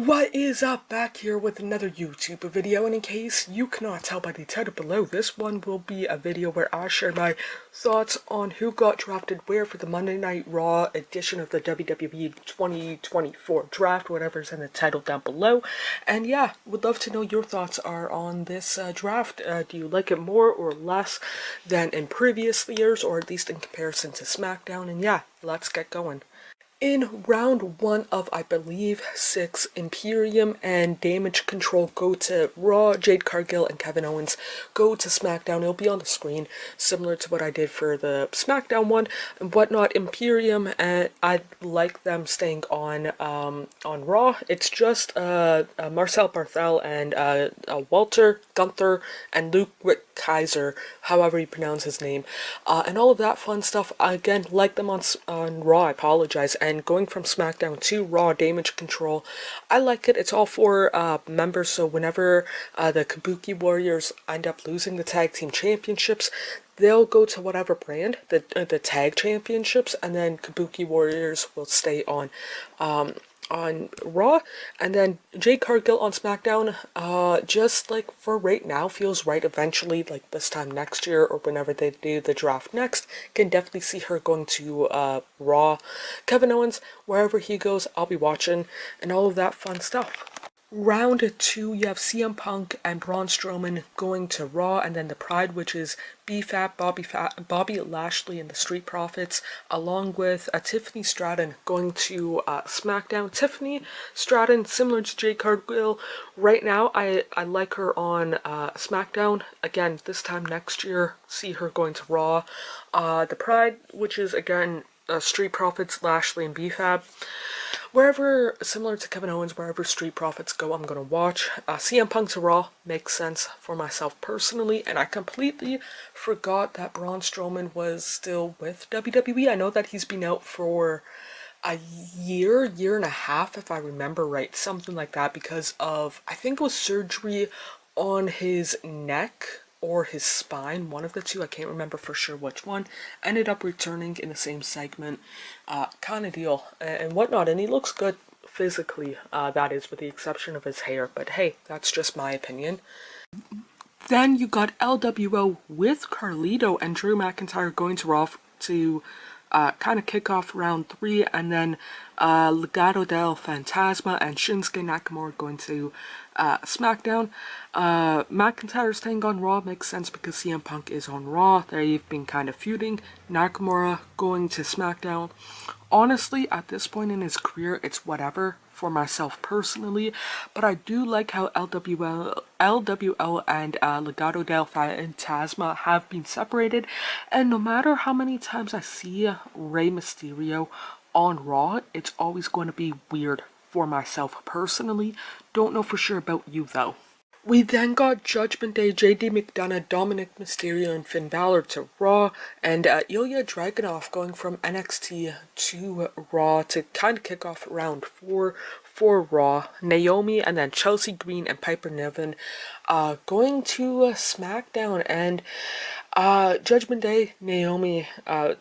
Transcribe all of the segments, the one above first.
What is up? Back here with another YouTube video, and in case you cannot tell by the title below, this one will be a video where I share my thoughts on who got drafted where for the Monday Night Raw edition of the WWE 2024 draft, whatever's in the title down below. And yeah, would love to know your thoughts are on this draft. Do you like it more or less than in previous years, or at least in comparison to SmackDown? And yeah, let's get going. In round 1 of, I believe, 6, Imperium and Damage Control go to Raw, Jade Cargill and Kevin Owens go to SmackDown. It'll be on the screen, similar to what I did for the SmackDown one and whatnot. Imperium, and I like them staying on Raw. It's just Marcel Barthel and Walter, Gunther, and Luke Kaiser, however you pronounce his name, and all of that fun stuff. Again, like them on Raw, I apologize. And going from SmackDown to Raw, Damage Control, I like it. It's all for members, so whenever the Kabuki Warriors end up losing the Tag Team Championships, they'll go to whatever brand, the Tag Championships, and then Kabuki Warriors will stay on Raw, and then Jade Cargill on SmackDown, just like for right now, feels right. Eventually, like this time next year or whenever they do the draft next, can definitely see her going to Raw. Kevin Owens, wherever he goes, I'll be watching, and all of that fun stuff. Round 2, you have CM Punk and Braun Strowman going to Raw, and then the Pride, which is B-Fab, Bobby Lashley and the Street Profits, along with Tiffany Stratton going to SmackDown. Tiffany Stratton, similar to Jade Cargill, right now I like her on SmackDown. Again, this time next year, see her going to Raw. The Pride, which is again Street Profits, Lashley, and B-Fab. Wherever, similar to Kevin Owens, wherever Street Profits go, I'm going to watch. CM Punk to Raw makes sense for myself personally, and I completely forgot that Braun Strowman was still with WWE. I know that he's been out for a year and a half, if I remember right, something like that, because of, I think it was surgery on his neck or his spine, one of the two, I can't remember for sure which one, ended up returning in the same segment, kind of deal, and whatnot, and he looks good physically, that is, with the exception of his hair, but hey, that's just my opinion. Then you got LWO with Carlito and Drew McIntyre going to Raw to kind of kick off round 3, and then Legado del Fantasma and Shinsuke Nakamura going to SmackDown. McIntyre staying on Raw makes sense because CM Punk is on Raw. They've been kind of feuding. Nakamura going to SmackDown. Honestly, at this point in his career, it's whatever for myself personally, but I do like how LWO and Legado del Fantasma have been separated, and no matter how many times I see Rey Mysterio on Raw, it's always going to be weird for myself personally. Don't know for sure about you though. We then got Judgment Day, JD McDonough, Dominic Mysterio, and Finn Balor to Raw, and Ilya Dragunov going from NXT to Raw to kind of kick off round 4 for Raw. Naomi and then Chelsea Green and Piper Niven going to SmackDown, and Judgment Day, Naomi,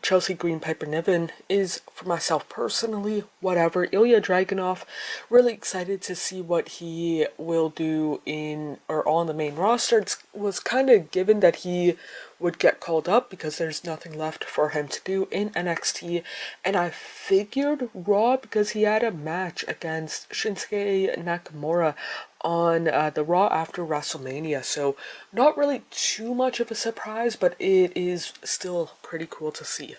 Chelsea Green, Piper Niven is, for myself personally, whatever. Ilya Dragunov, really excited to see what he will do in or on the main roster. It was kind of given that he would get called up because there's nothing left for him to do in NXT, and I figured Raw because he had a match against Shinsuke Nakamura on the Raw after WrestleMania, so not really too much of a surprise, but it is still pretty cool to see.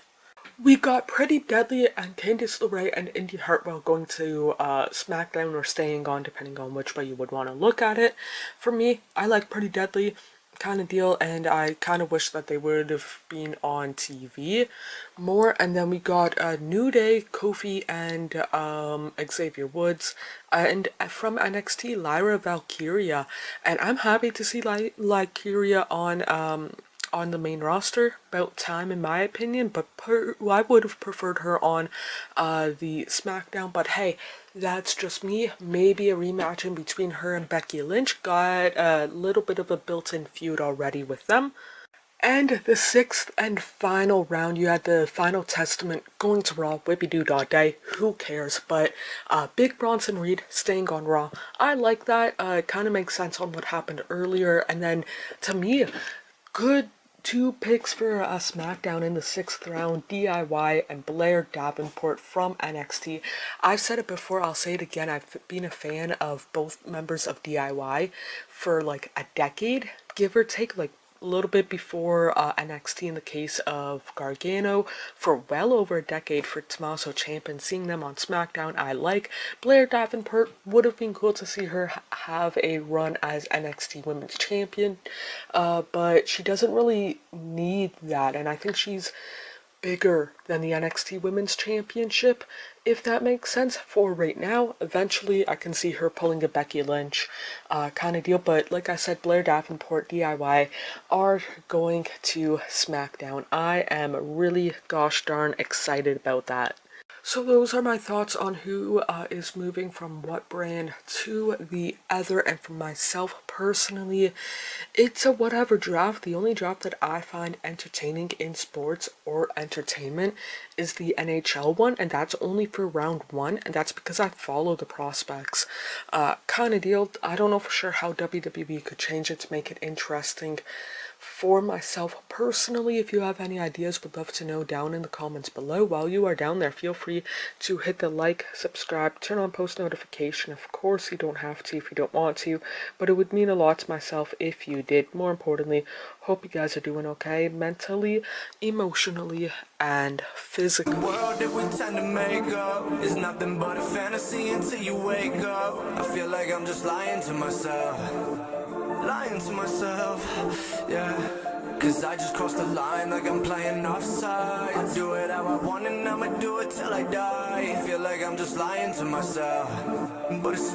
We got Pretty Deadly and Candice LeRae and Indy Hartwell going to SmackDown or staying on, depending on which way you would want to look at it. For me, I like Pretty Deadly kind of deal, and I kind of wish that they would have been on TV more. And then we got New Day, Kofi, and Xavier Woods, and from NXT, Lyra Valkyria, and I'm happy to see Valkyria on the main roster. About time in my opinion, but I would have preferred her on the SmackDown, but hey, that's just me. Maybe a rematch in between her and Becky Lynch. Got a little bit of a built-in feud already with them. And the sixth and final round, you had the final testament going to Raw, Whippy Doo Dah Day, who cares, but Big Bronson Reed staying on Raw. I like that, it kind of makes sense on what happened earlier, and then, to me, good two picks for SmackDown in the sixth round, DIY and Blair Davenport from NXT. I've said it before, I'll say it again, I've been a fan of both members of DIY for like a decade, give or take, like a little bit before NXT in the case of Gargano, for well over a decade for Tommaso Ciampa. Seeing them on SmackDown, I like. Blair Davenport, would have been cool to see her have a run as NXT Women's Champion, but she doesn't really need that, and I think she's bigger than the NXT Women's Championship, if that makes sense, for right now. Eventually, I can see her pulling a Becky Lynch kind of deal, but like I said, Blair Davenport, DIY, are going to SmackDown. I am really gosh darn excited about that. So those are my thoughts on who is moving from what brand to the other, and for myself personally, it's a whatever draft. The only draft that I find entertaining in sports or entertainment is the NHL one, and that's only for round one, and that's because I follow the prospects. Kind of deal. I don't know for sure how WWE could change it to make it interesting. For myself personally, if you have any ideas, would love to know down in the comments below. While you are down there, feel free to hit the like, subscribe, turn on post notification. Of course, you don't have to if you don't want to, but it would mean a lot to myself if you did. More importantly, hope you guys are doing okay mentally, emotionally, and physically. The world that we tend to make up is nothing but a fantasy until you wake up. I feel like I'm just lying to myself. Yeah, cause I just crossed the line like I'm playing offside. Do it how I want and I'ma do it till I die. Feel like I'm just lying to myself, but it's